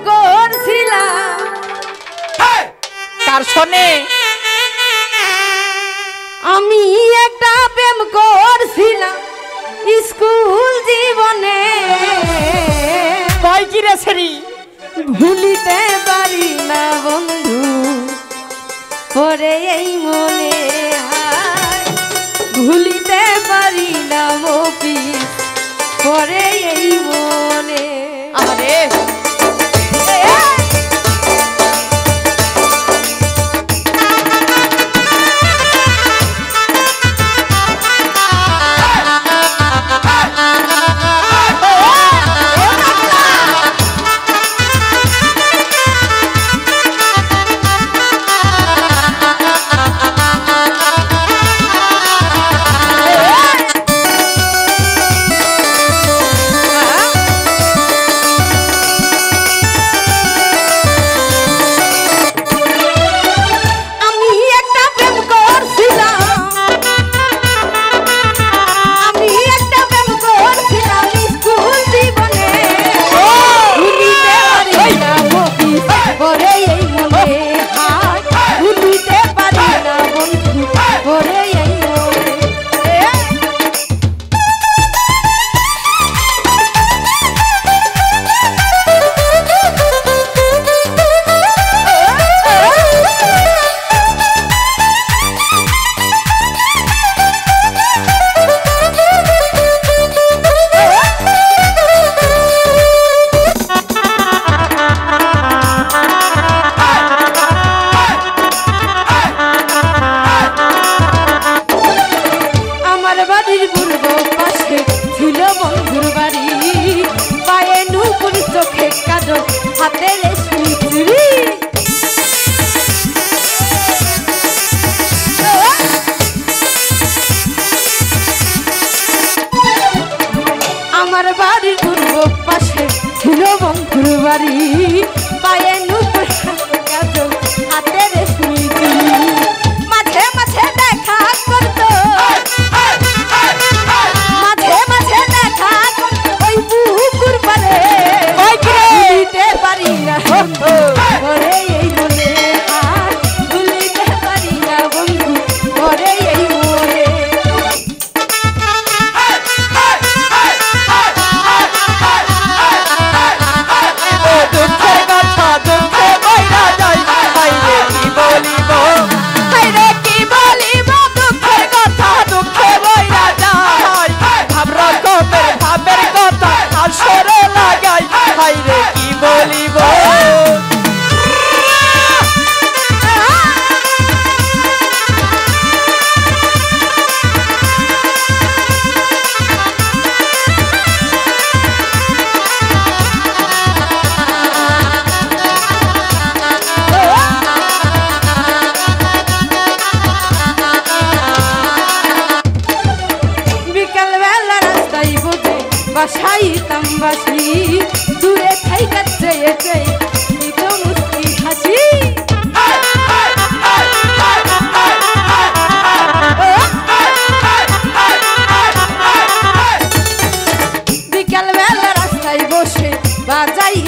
করছিলাম কার শোনে আমি একটা প্রেম করছিলাম স্কুল জীবনে কয় কি রে সেরি ভুলিতে পারি না বন্ধু পরে এই মনে হায় ভুলিতে পারি না মপি পরে এই মনে আরে আমার বাড়ির পূর্ব পাশে ছিল বন্ধুর বাড়ি পায়ে নুপুর কাজল হাতে রেশমি চুড়ি মাঝে মাঝে দেখা করতো মাঝে মাঝে দেখা ওই পুকুর পারে ভুলিতে পারি না ওরে এই মনে আর ভুলিতে পারি না বন্ধু ওরে এই মনে বাসাইতাম বাসি দূরে থাইকা চেয়ে চেয়ে দিত মুস্কি হাসি বিকাল বেলা রাস্তায় বসে বাজাই